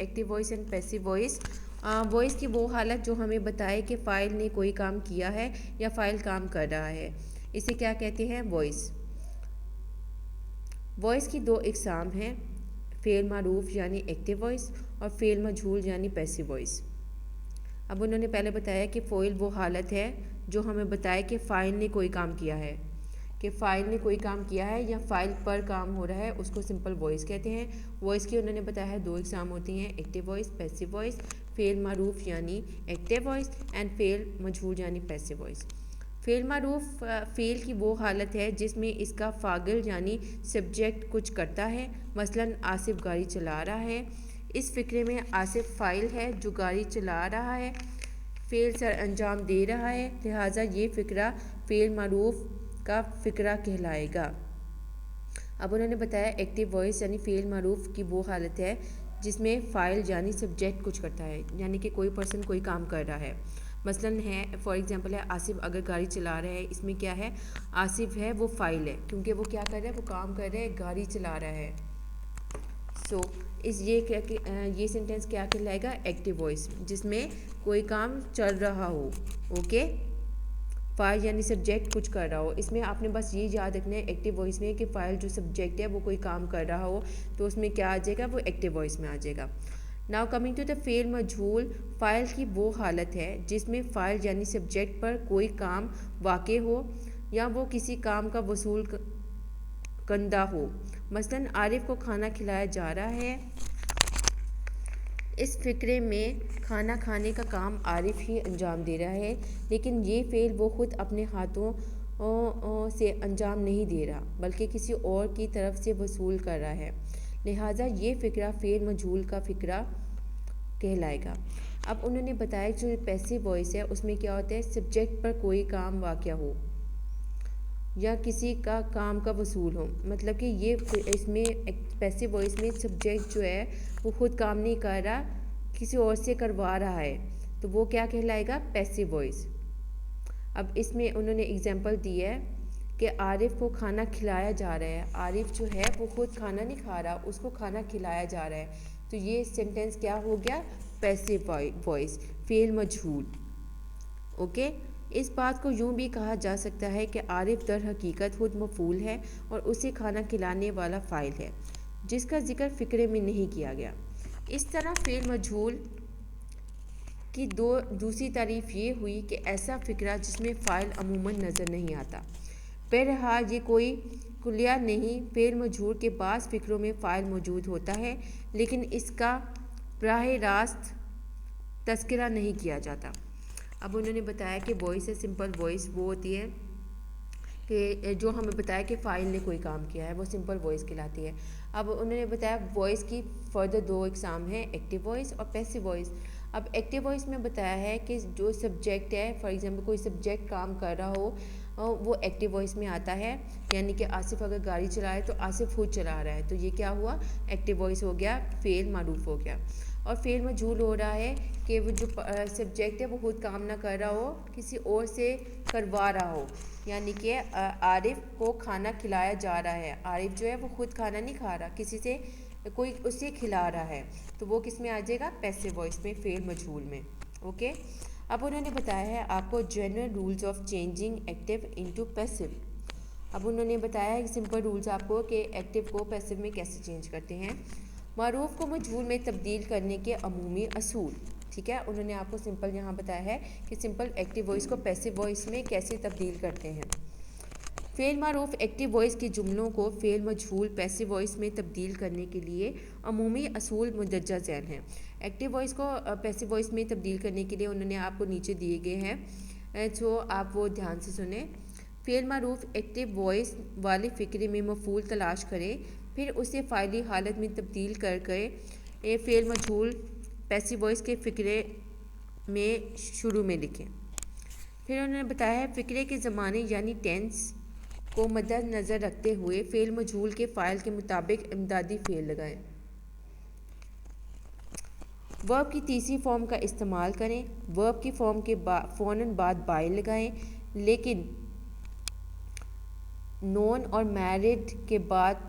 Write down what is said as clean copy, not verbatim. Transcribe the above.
Active voice and passive voice. Voice کی وہ حالت جو ہمیں بتائے کہ فاعل نے کوئی کام کیا ہے یا فاعل کام کر رہا ہے, اسے کیا کہتے ہیں؟ وائس. وائس کی دو اقسام ہیں, فعل معروف یعنی ایکٹیو وائس اور فعل مجہول یعنی پیسیو وائس. اب انہوں نے پہلے بتایا کہ فعل وہ حالت ہے جو ہمیں بتائے کہ فاعل نے کوئی کام کیا ہے, کہ فاعل نے کوئی کام کیا ہے یا فاعل پر کام ہو رہا ہے, اس کو سمپل وائس کہتے ہیں. وائس کی انہوں نے بتایا ہے دو اقسام ہوتی ہیں, ایکٹیو وائس, پیسیو وائس. فعل معروف یعنی ایکٹیو وائس اینڈ فعل مجہول یعنی پیسیو وائس. فعل معروف فعل کی وہ حالت ہے جس میں اس کا فاعل یعنی سبجیکٹ کچھ کرتا ہے. مثلا آصف گاڑی چلا رہا ہے. اس فقرے میں آصف فاعل ہے جو گاڑی چلا رہا ہے, فعل سر انجام دے رہا ہے, لہٰذا یہ فقرہ فعل معروف کا فقرہ کہلائے گا. اب انہوں نے بتایا ایکٹیو وائس یعنی فعل معروف کی وہ حالت ہے جس میں فاعل یعنی سبجیکٹ کچھ کرتا ہے, یعنی کہ کوئی پرسن کوئی کام کر رہا ہے. مثلا ہے فار ایگزامپل ہے آصف اگر گاڑی چلا رہا ہے, اس میں کیا ہے؟ آصف ہے وہ فاعل ہے کیونکہ وہ کیا کر رہا ہے؟ وہ کام کر رہا ہے, گاڑی چلا رہا ہے. سو یہ سینٹینس کیا کہلائے گا؟ ایکٹیو وائس, جس میں کوئی کام چل رہا ہو. اوکے, فاعل یعنی سبجیکٹ کچھ کر رہا ہو. اس میں آپ نے بس یہ یاد رکھنا ہے ایکٹیو وائس میں کہ فاعل جو سبجیکٹ ہے وہ کوئی کام کر رہا ہو تو اس میں کیا آ جائے گا؟ وہ ایکٹیو وائس میں آ جائے گا. ناؤ کمنگ ٹو دا فعل مجہول. فاعل کی وہ حالت ہے جس میں فاعل یعنی سبجیکٹ پر کوئی کام واقع ہو یا وہ کسی کام کا وصول کنندہ ہو. مثلا عارف کو کھانا کھلایا جا رہا ہے. اس فقرے میں کھانا کھانے کا کام عارف ہی انجام دے رہا ہے, لیکن یہ فعل وہ خود اپنے ہاتھوں سے انجام نہیں دے رہا بلکہ کسی اور کی طرف سے وصول کر رہا ہے, لہٰذا یہ فقرہ فعل مجہول کا فقرہ کہلائے گا. اب انہوں نے بتایا جو پیسیو وائس ہے اس میں کیا ہوتا ہے؟ سبجیکٹ پر کوئی کام واقع ہو یا کسی کا کام کا وصول ہو. مطلب کہ یہ اس میں پیسیو وائس میں سبجیکٹ جو ہے وہ خود کام نہیں کر رہا, کسی اور سے کروا رہا ہے, تو وہ کیا کہلائے گا؟ Passive voice. اب اس میں انہوں نے اگزامپل دی ہے کہ عارف کو کھانا کھلایا جا رہا ہے. عارف جو ہے وہ خود کھانا نہیں کھا رہا, اس کو کھانا کھلایا جا رہا ہے, تو یہ سینٹینس کیا ہو گیا؟ پیسیو وائس, فعل مجہول. اوکے, اس بات کو یوں بھی کہا جا سکتا ہے کہ عارف در حقیقت خود مفعول ہے اور اسے کھانا کھلانے والا فاعل ہے جس کا ذکر فقرے میں نہیں کیا گیا. اس طرح فعل مجہول کی دوسری تعریف یہ ہوئی کہ ایسا فقرہ جس میں فاعل عموماً نظر نہیں آتا. بہرحال یہ کوئی کلیہ نہیں, فعل مجہول کے بعض فقروں میں فاعل موجود ہوتا ہے لیکن اس کا براہ راست تذکرہ نہیں کیا جاتا. اب انہوں نے بتایا کہ وائس ہے سمپل وائس وہ ہوتی ہے کہ جو ہمیں بتایا کہ فاعل نے کوئی کام کیا ہے, وہ سمپل وائس کہلاتی ہے. اب انہوں نے بتایا وائس کی فردر دو اقسام ہیں, ایکٹیو وائس اور پیسیو وائس. اب ایکٹیو وائس میں بتایا ہے کہ جو سبجیکٹ ہے, فار ایگزامپل کوئی سبجیکٹ کام کر رہا ہو وہ ایکٹیو وائس میں آتا ہے, یعنی کہ آصف اگر گاڑی چلائے تو آصف خود چلا رہا ہے, تو یہ کیا ہوا؟ ایکٹیو وائس ہو گیا, فعل معروف ہو گیا. اور فعل مجہول ہو رہا ہے کہ وہ جو سبجیکٹ ہے وہ خود کام نہ کر رہا ہو, کسی اور سے کروا رہا ہو, یعنی کہ عارف کو کھانا کھلایا جا رہا ہے. عارف جو ہے وہ خود کھانا نہیں کھا رہا, کسی سے کوئی اسے کھلا رہا ہے, تو وہ کس میں آ جائے گا؟ پیسیو وائس میں, فعل مجہول میں. اوکے, اب انہوں نے بتایا ہے آپ کو general rules of changing active into passive. اب انہوں نے بتایا ہے سمپل رولز آپ کو کہ ایکٹیو کو پیسیو میں کیسے چینج کرتے ہیں. معروف کو مجہول میں تبدیل کرنے کے عمومی اصول. ٹھیک ہے, انہوں نے آپ کو سمپل یہاں بتایا ہے کہ سمپل ایکٹیو وائس کو پیسیو وائس میں کیسے تبدیل کرتے ہیں. فعل معروف ایکٹیو وائس کے جملوں کو فعل مجہول پیسیو وائس میں تبدیل کرنے کے لیے عمومی اصول مندرجہ ذیل ہیں. ایکٹیو وائس کو پیسیو وائس میں تبدیل کرنے کے لیے انہوں نے آپ کو نیچے دیے گئے ہیں, تو آپ وہ دھیان سے سنیں. فعل معروف ایکٹیو وائس والے فقرے میں مفعول تلاش کریں, پھر اسے فاعلی حالت میں تبدیل کر کے فعل مجہول پیسیو وائس کے فقرے میں شروع میں لکھیں. پھر انہوں نے بتایا ہے فقرے کے زمانے یعنی ٹینس کو مد نظر رکھتے ہوئے فعل مجہول کے فاعل کے مطابق امدادی فعل لگائیں. ورب کی تیسری فارم کا استعمال کریں. ورب کی فارم کے فوراً بعد بائی لگائیں, لیکن نون اور میرڈ کے بعد